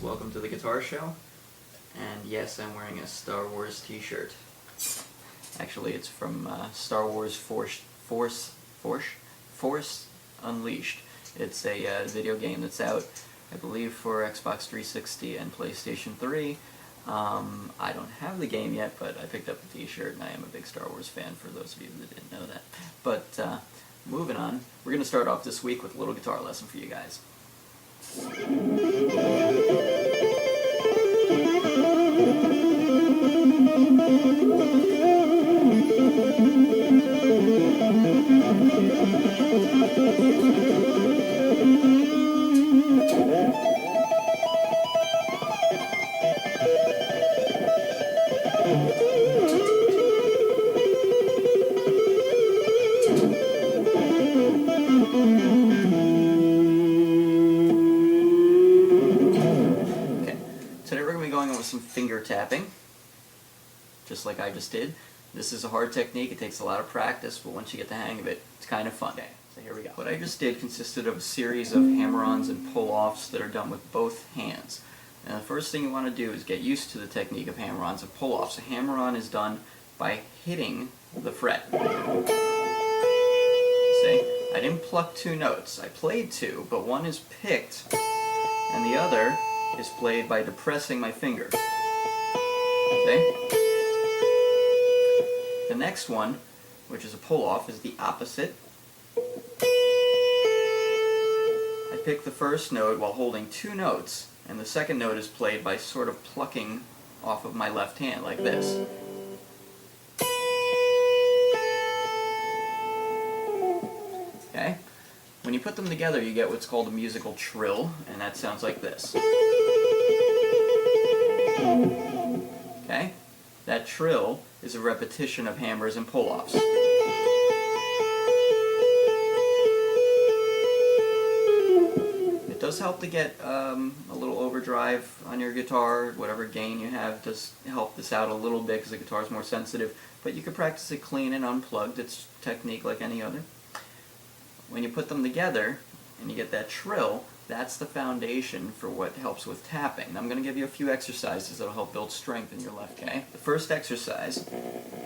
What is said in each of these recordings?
welcome to the Guitar Show. And yes, I'm wearing a Star Wars t-shirt. Actually, it's from Star Wars Force Unleashed. It's a video game that's out, I believe, for Xbox 360 and PlayStation 3. I don't have the game yet, but I picked up the t-shirt, and I am a big Star Wars fan, for those of you that didn't know that. But moving on, we're going to start off this week with a little guitar lesson for you guys. Today we're going to be going over some finger tapping, just like I just did. This is a hard technique, it takes a lot of practice, but once you get the hang of it, it's kind of fun. Okay, so here we go. What I just did consisted of a series of hammer-ons and pull-offs that are done with both hands. And the first thing you want to do is get used to the technique of hammer-ons and pull-offs. A hammer-on is done by hitting the fret. See? I didn't pluck two notes. I played two, but one is picked, and the other is played by depressing my finger. See? The next one, which is a pull-off, is the opposite. I pick the first note while holding two notes, and the second note is played by sort of plucking off of my left hand, like this. Okay? When you put them together, you get what's called a musical trill, and that sounds like this. Okay? That trill is a repetition of hammers and pull-offs. It does help to get a little overdrive on your guitar. Whatever gain you have does help this out a little bit because the guitar is more sensitive, but you can practice it clean and unplugged. It's a technique like any other. When you put them together and you get that trill, that's the foundation for what helps with tapping. Now I'm going to give you a few exercises that will help build strength in your left. Okay? The first exercise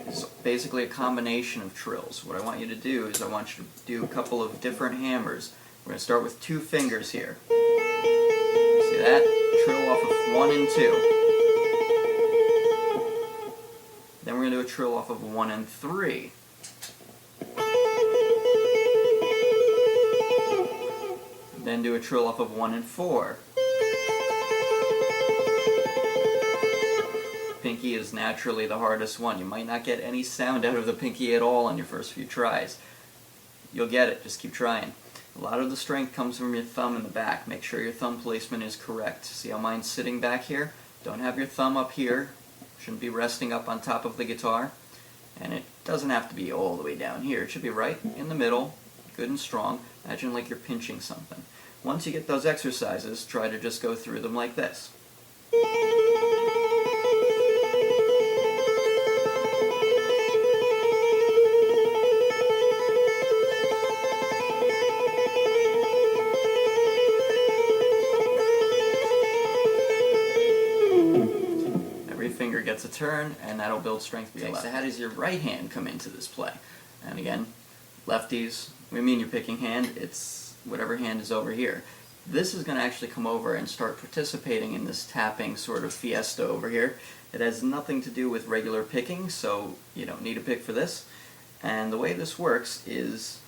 is basically a combination of trills. What I want you to do is I want you to do a couple of different hammers. We're going to start with two fingers here. See that? Trill off of 1 and 2. Then we're going to do a trill off of 1 and 3. Then do a trill off of 1 and 4. Pinky is naturally the hardest one. You might not get any sound out of the pinky at all on your first few tries. You'll get it, just keep trying. A lot of the strength comes from your thumb in the back. Make sure your thumb placement is correct. See how mine's sitting back here? Don't have your thumb up here. Shouldn't be resting up on top of the guitar. And it doesn't have to be all the way down here. It should be right in the middle, good and strong. Imagine like you're pinching something. Once you get those exercises, try to just go through them like this. Every finger gets a turn, and that'll build strength for your left. So how does your right hand come into this play? And again, lefties, we mean your picking hand, it's whatever hand is over here. This is going to actually come over and start participating in this tapping sort of fiesta over here. It has nothing to do with regular picking, so you don't need a pick for this. And the way this works is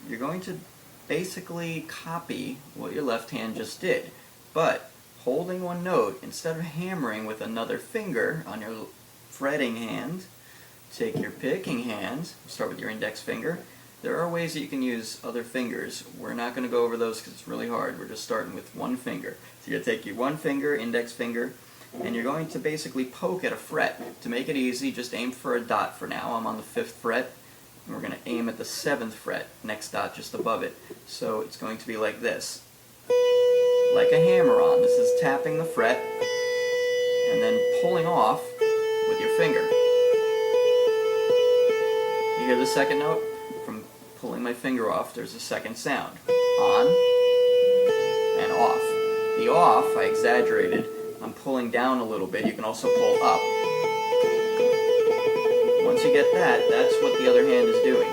you're going to basically copy what your left hand just did, but holding one note, instead of hammering with another finger on your fretting hand, take your picking hand, start with your index finger. There are ways that you can use other fingers. We're not going to go over those because it's really hard. We're just starting with one finger. So you're going to take your one finger, index finger, and you're going to basically poke at a fret. To make it easy, just aim for a dot for now. I'm on the 5th fret, and we're going to aim at the 7th fret, next dot just above it. So it's going to be like this. Like a hammer-on. This is tapping the fret, and then pulling off with your finger. You hear the second note? From pulling my finger off, there's a second sound. On and off. The off, I exaggerated, I'm pulling down a little bit. You can also pull up. Once you get that, that's what the other hand is doing.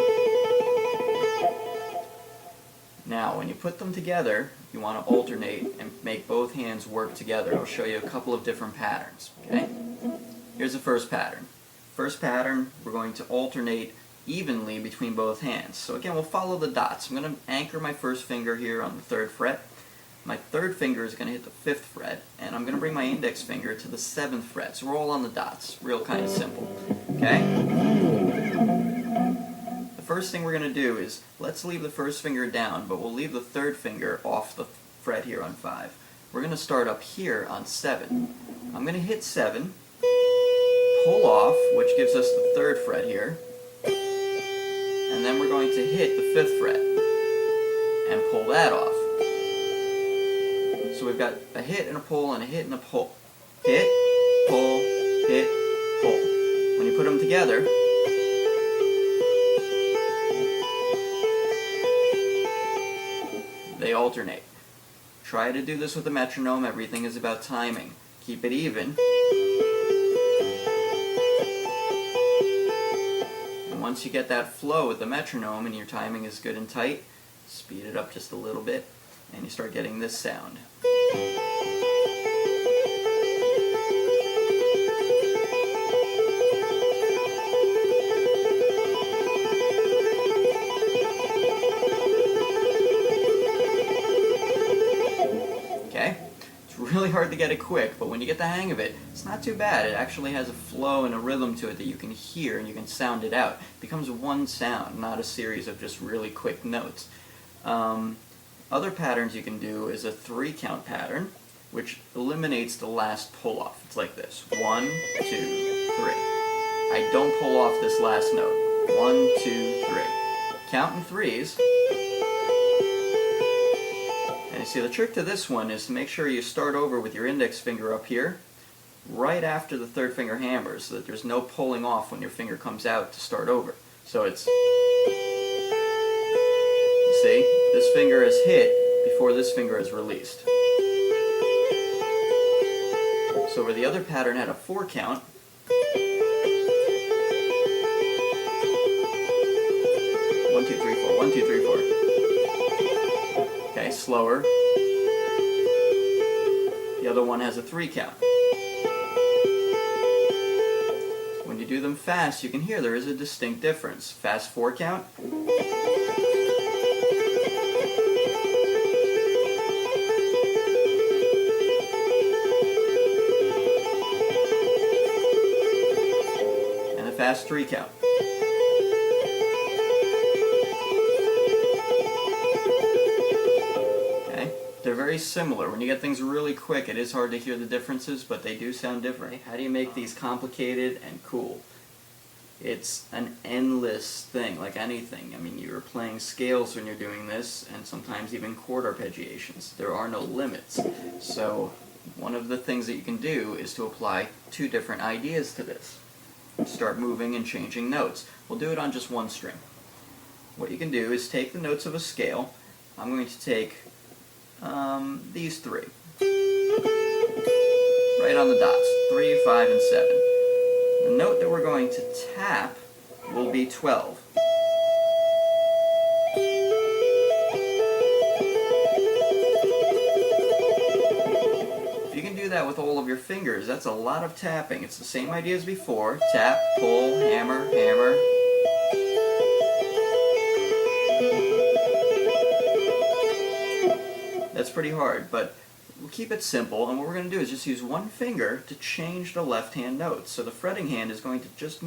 Now, when you put them together, you want to alternate and make both hands work together. I'll show you a couple of different patterns. Okay? Here's the first pattern. First pattern, we're going to alternate evenly between both hands. So again, we'll follow the dots. I'm going to anchor my first finger here on the 3rd fret. My 3rd finger is going to hit the 5th fret, and I'm going to bring my index finger to the 7th fret. So we're all on the dots. Real kind of simple. Okay? The first thing we're going to do is, let's leave the 1st finger down, but we'll leave the 3rd finger off the fret here on 5. We're going to start up here on 7. I'm going to hit 7, pull off, which gives us the 3rd fret here, and then we're going to hit the 5th fret and pull that off. So we've got a hit and a pull and a hit and a pull. Hit, pull, hit, pull. When you put them together, they alternate. Try to do this with a metronome. Everything is about timing. Keep it even. And once you get that flow with the metronome and your timing is good and tight, speed it up just a little bit and you start getting this sound. Okay? It's really hard to get it quick, but when you get the hang of it, it's not too bad. It actually has a flow and a rhythm to it that you can hear and you can sound it out. It becomes one sound, not a series of just really quick notes. Other patterns you can do is a 3-count pattern, which eliminates the last pull-off. It's like this. 1, 2, 3. I don't pull off this last note. 1, 2, 3. Count in 3s. And you see, the trick to this one is to make sure you start over with your index finger up here, right after the 3rd finger hammers, so that there's no pulling off when your finger comes out to start over. So it's... See, this finger is hit before this finger is released. So where the other pattern had a 4-count, 1, 2, 3, 4, 1, 2, 3, 4. Okay, slower. The other one has a 3-count. When you do them fast, you can hear there is a distinct difference. Fast 4-count. Fast 3-count. Okay? They're very similar. When you get things really quick, it is hard to hear the differences, but they do sound different. How do you make these complicated and cool? It's an endless thing, like anything. I mean, you're playing scales when you're doing this, and sometimes even chord arpeggiations. There are no limits. So, one of the things that you can do is to apply 2 different ideas to this. Start moving and changing notes. We'll do it on just one string. What you can do is take the notes of a scale. I'm going to take these 3. Right on the dots. 3, 5, and 7. The note that we're going to tap will be 12. That with all of your fingers, that's a lot of tapping. It's the same idea as before. Tap, pull, hammer, hammer. That's pretty hard, but we'll keep it simple, and what we're going to do is just use one finger to change the left hand notes. So the fretting hand is going to just move